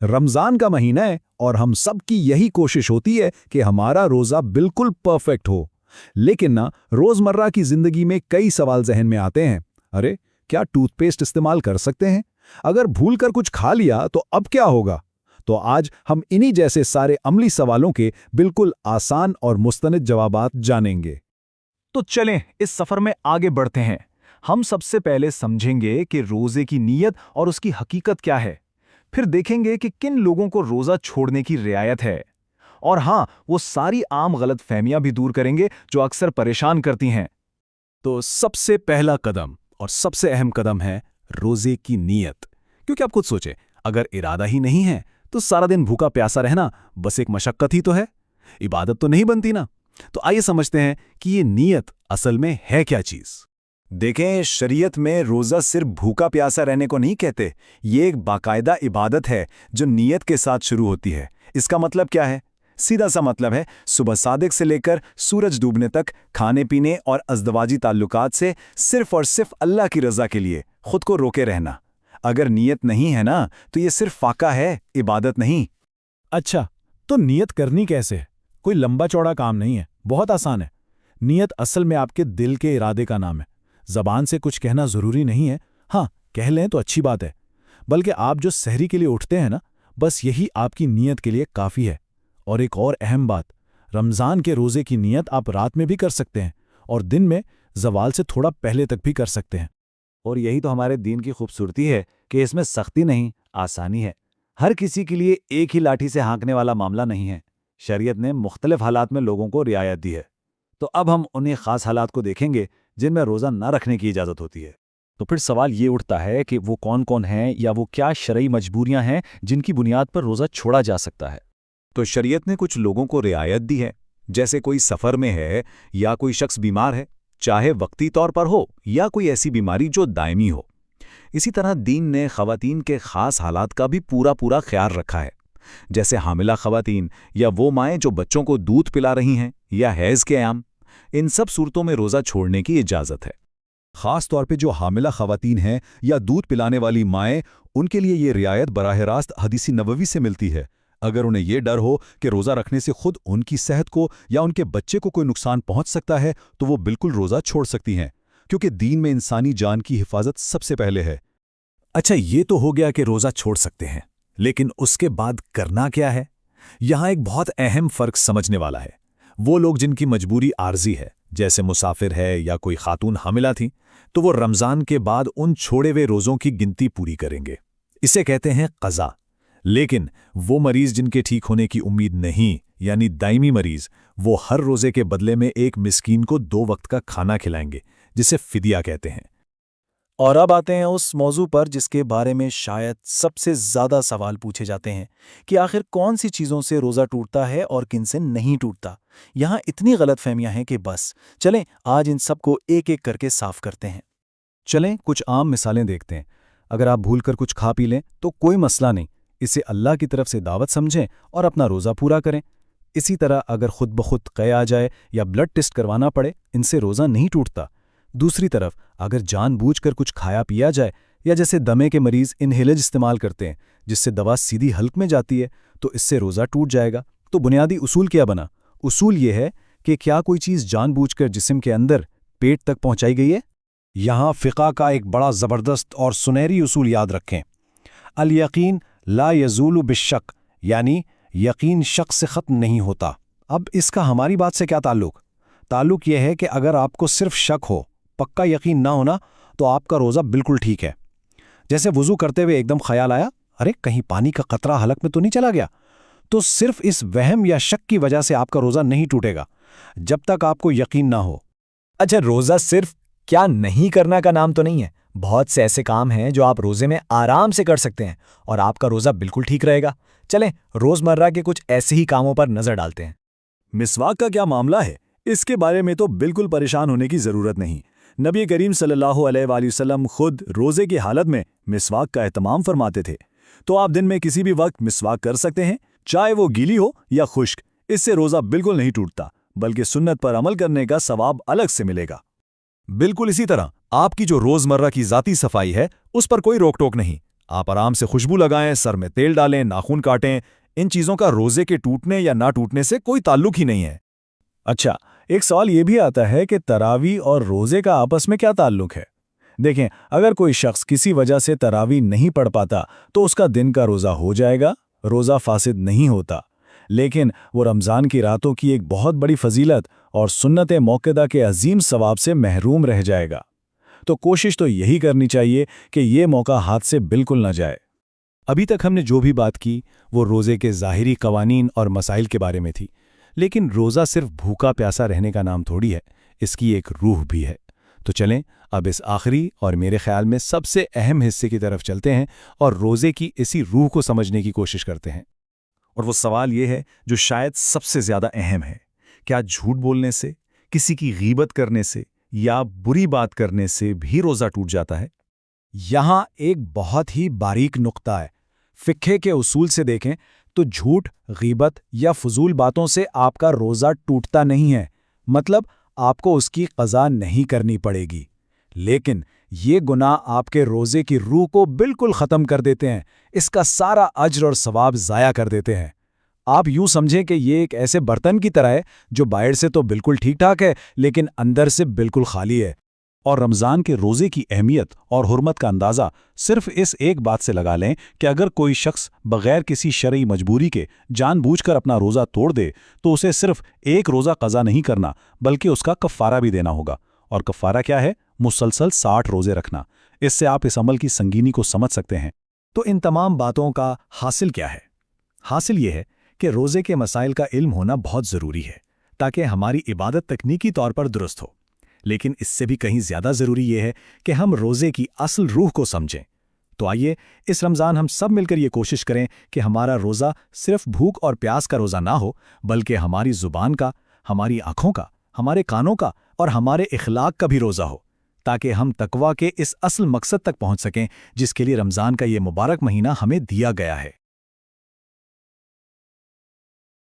रमजान का महीना है और हम सब की यही कोशिश होती है कि हमारा रोजा बिल्कुल परफेक्ट हो। लेकिन ना रोजमर्रा की जिंदगी में कई सवाल जहन में आते हैं। अरे, क्या टूथपेस्ट इस्तेमाल कर सकते हैं? अगर भूल कर कुछ खा लिया तो अब क्या होगा? तो आज हम इन्हीं जैसे सारे अमली सवालों के बिल्कुल आसान और मुस्तनिद जवाबात जानेंगे। तो चलें इस सफर में आगे बढ़ते हैं। हम सबसे पहले समझेंगे कि रोजे की नीयत और उसकी हकीकत क्या है। फिर देखेंगे कि किन लोगों को रोजा छोड़ने की रियायत है। और हाँ, वो सारी आम गलत फहमियां भी दूर करेंगे जो अक्सर परेशान करती हैं। तो सबसे पहला कदम और सबसे अहम कदम है रोजे की नीयत। क्योंकि आप खुद सोचें, अगर इरादा ही नहीं है तो सारा दिन भूखा प्यासा रहना बस एक मशक्कत ही तो है, इबादत तो नहीं बनती ना। तो आइए समझते हैं कि ये नीयत असल में है क्या चीज। देखें, शरीयत में रोज़ा सिर्फ भूखा प्यासा रहने को नहीं कहते। ये एक बाकायदा इबादत है जो नीयत के साथ शुरू होती है। इसका मतलब क्या है? सीधा सा मतलब है, सुबह सादिक से लेकर सूरज डूबने तक खाने पीने और अज़दवाजी ताल्लुकात से सिर्फ और सिर्फ अल्लाह की रज़ा के लिए खुद को रोके रहना। अगर नीयत नहीं है ना, तो ये सिर्फ फाका है, इबादत नहीं। अच्छा, तो नीयत करनी कैसे? कोई लंबा चौड़ा काम नहीं है, बहुत आसान है। नीयत असल में आपके दिल के इरादे का नाम है। जबान से कुछ कहना जरूरी नहीं है, हाँ कह लें तो अच्छी बात है। बल्कि आप जो सहरी के लिए उठते हैं ना, बस यही आपकी नीयत के लिए काफ़ी है। और एक और अहम बात, रमज़ान के रोज़े की नीयत आप रात में भी कर सकते हैं और दिन में ज़वाल से थोड़ा पहले तक भी कर सकते हैं। और यही तो हमारे दीन की खूबसूरती है कि इसमें सख्ती नहीं, आसानी है। हर किसी के लिए एक ही लाठी से हाँकने वाला मामला नहीं है। शरीयत ने मुख्तलिफ हालात में लोगों को रियायत दी है। तो अब हम उन्हीं ख़ास हालात को देखेंगे जिनमें रोज़ा न रखने की इजाज़त होती है। तो फिर सवाल ये उठता है कि वो कौन कौन हैं या वो क्या शरई मजबूरियां हैं जिनकी बुनियाद पर रोज़ा छोड़ा जा सकता है। तो शरीयत ने कुछ लोगों को रियायत दी है, जैसे कोई सफ़र में है या कोई शख्स बीमार है, चाहे वक्ती तौर पर हो या कोई ऐसी बीमारी जो दायमी हो। इसी तरह दीन ने ख़वातीन के ख़ास हालात का भी पूरा पूरा ख्याल रखा है, जैसे हामिला ख़वातीन या वो माएँ जो बच्चों को दूध पिला रही हैं या हैज़ के अयाम। इन सब सूरतों में रोज़ा छोड़ने की इजाज़त है। ख़ास तौर पे जो हामिला ख़वातीन हैं या दूध पिलाने वाली माएँ, उनके लिए ये रियायत बराह रास्त हदीसी नबवी से मिलती है। अगर उन्हें ये डर हो कि रोज़ा रखने से खुद उनकी सेहत को या उनके बच्चे को कोई नुकसान पहुंच सकता है, तो वो बिल्कुल रोज़ा छोड़ सकती हैं, क्योंकि दीन में इंसानी जान की हिफाजत सबसे पहले है। अच्छा, ये तो हो गया कि रोज़ा छोड़ सकते हैं, लेकिन उसके बाद करना क्या है? यहाँ एक बहुत अहम फ़र्क समझने वाला है। वो लोग जिनकी मजबूरी आर्जी है, जैसे मुसाफिर है या कोई खातून हामिला थी, तो वो रमज़ान के बाद उन छोड़े हुए रोज़ों की गिनती पूरी करेंगे। इसे कहते हैं क़ज़ा। लेकिन वो मरीज़ जिनके ठीक होने की उम्मीद नहीं, यानी दायमी मरीज़, वो हर रोज़े के बदले में एक मिस्कीन को 2 वक्त का खाना खिलाएंगे, जिसे फ़िदिया कहते हैं। और अब आते हैं उस मौजू पर जिसके बारे में शायद सबसे ज़्यादा सवाल पूछे जाते हैं कि आखिर कौन सी चीज़ों से रोज़ा टूटता है और किन से नहीं टूटता। यहाँ इतनी गलतफहमियां हैं कि बस चलें आज इन सब को एक एक करके साफ करते हैं। चलें कुछ आम मिसालें देखते हैं। अगर आप भूल कर कुछ खा पी लें तो कोई मसला नहीं, इसे अल्लाह की तरफ से दावत समझें और अपना रोज़ा पूरा करें। इसी तरह अगर खुद ब खुद क़य आ जाए या ब्लड टेस्ट करवाना पड़े, इनसे रोज़ा नहीं टूटता। दूसरी तरफ अगर जानबूझकर कुछ खाया पिया जाए, या जैसे दमे के मरीज़ इनहेलर इस्तेमाल करते हैं जिससे दवा सीधी हल्क में जाती है, तो इससे रोज़ा टूट जाएगा। तो बुनियादी उसूल क्या बना? उसूल ये है कि क्या कोई चीज़ जानबूझकर जिस्म के अंदर पेट तक पहुंचाई गई है? यहाँ फ़िक़ा का एक बड़ा ज़बरदस्त और सुनहरी उसूल याद रखें। अल यकीन ला यज़ूलु बिश्शक, यानी यकीन शक से ख़त्म नहीं होता। अब इसका हमारी बात से क्या ताल्लुक़ यह है कि अगर आपको सिर्फ शक हो, पक्का यकीन ना होना, तो आपका रोज़ा बिल्कुल ठीक है। जैसे वुज़ू करते हुए एकदम ख्याल आया, अरे कहीं पानी का कतरा हलक में तो नहीं चला गया, तो सिर्फ इस वहम या शक की वजह से आपका रोज़ा नहीं टूटेगा, जब तक आपको यकीन ना हो। अच्छा, रोज़ा सिर्फ क्या नहीं करना का नाम तो नहीं है। बहुत से ऐसे काम हैं जो आप रोज़े में आराम से कर सकते हैं और आपका रोज़ा बिल्कुल ठीक रहेगा। चलें रोज़मर्रा के कुछ ऐसे ही कामों पर नज़र डालते हैं। मिसवाक का क्या मामला है? इसके बारे में तो बिल्कुल परेशान होने की ज़रूरत नहीं। नबी करीम सल्लल्लाहु अलैहि वसल्लम खुद रोज़े की हालत में मिसवाक का एहतमाम फरमाते थे। तो आप दिन में किसी भी वक्त मिसवाक कर सकते हैं, चाहे वो गीली हो या खुश्क। इससे रोज़ा बिल्कुल नहीं टूटता, बल्कि सुन्नत पर अमल करने का सवाब अलग से मिलेगा। बिल्कुल इसी तरह आपकी जो रोज़मर्रा की ज़ाती सफाई है, उस पर कोई रोक टोक नहीं। آپ آرام سے خوشبو لگائیں، سر میں تیل ڈالیں، ناخن کاٹیں، ان چیزوں کا روزے کے ٹوٹنے یا نہ ٹوٹنے سے کوئی تعلق ہی نہیں ہے۔ اچھا، ایک سوال یہ بھی آتا ہے کہ تراویح اور روزے کا آپس میں کیا تعلق ہے؟ دیکھیں، اگر کوئی شخص کسی وجہ سے تراویح نہیں پڑھ پاتا تو اس کا دن کا روزہ ہو جائے گا، روزہ فاسد نہیں ہوتا، لیکن وہ رمضان کی راتوں کی ایک بہت بڑی فضیلت اور سنت موقدہ کے عظیم ثواب سے محروم رہ جائے گا۔ تو کوشش تو یہی کرنی چاہیے کہ یہ موقع ہاتھ سے بالکل نہ جائے۔ ابھی تک ہم نے جو بھی بات کی وہ روزے کے ظاہری قوانین اور مسائل کے بارے میں تھی، لیکن روزہ صرف بھوکا پیاسا رہنے کا نام تھوڑی ہے، اس کی ایک روح بھی ہے۔ تو چلیں اب اس آخری اور میرے خیال میں سب سے اہم حصے کی طرف چلتے ہیں اور روزے کی اسی روح کو سمجھنے کی کوشش کرتے ہیں۔ اور وہ سوال یہ ہے جو شاید سب سے زیادہ اہم ہے، کیا جھوٹ بولنے سے، کسی کی غیبت کرنے سے یا بری بات کرنے سے بھی روزہ ٹوٹ جاتا ہے؟ یہاں ایک بہت ہی باریک نقطہ ہے۔ فقہ کے اصول سے دیکھیں تو جھوٹ، غیبت یا فضول باتوں سے آپ کا روزہ ٹوٹتا نہیں ہے، مطلب آپ کو اس کی قضا نہیں کرنی پڑے گی، لیکن یہ گناہ آپ کے روزے کی روح کو بالکل ختم کر دیتے ہیں، اس کا سارا اجر اور ثواب ضائع کر دیتے ہیں۔ آپ یوں سمجھیں کہ یہ ایک ایسے برتن کی طرح ہے جو باہر سے تو بالکل ٹھیک ٹھاک ہے لیکن اندر سے بالکل خالی ہے۔ اور رمضان کے روزے کی اہمیت اور حرمت کا اندازہ صرف اس ایک بات سے لگا لیں کہ اگر کوئی شخص بغیر کسی شرعی مجبوری کے جان بوجھ کر اپنا روزہ توڑ دے تو اسے صرف ایک روزہ قضا نہیں کرنا بلکہ اس کا کفارہ بھی دینا ہوگا۔ اور کفارہ کیا ہے؟ مسلسل 60 روزے رکھنا۔ اس سے آپ اس عمل کی سنگینی کو سمجھ سکتے ہیں۔ تو ان تمام باتوں کا حاصل کیا ہے؟ حاصل یہ ہے کہ روزے کے مسائل کا علم ہونا بہت ضروری ہے تاکہ ہماری عبادت تکنیکی طور پر درست ہو، لیکن اس سے بھی کہیں زیادہ ضروری یہ ہے کہ ہم روزے کی اصل روح کو سمجھیں۔ تو آئیے اس رمضان ہم سب مل کر یہ کوشش کریں کہ ہمارا روزہ صرف بھوک اور پیاس کا روزہ نہ ہو بلکہ ہماری زبان کا، ہماری آنکھوں کا، ہمارے کانوں کا اور ہمارے اخلاق کا بھی روزہ ہو، تاکہ ہم تقویٰ کے اس اصل مقصد تک پہنچ سکیں جس کے لیے رمضان کا یہ مبارک مہینہ ہمیں دیا گیا ہے۔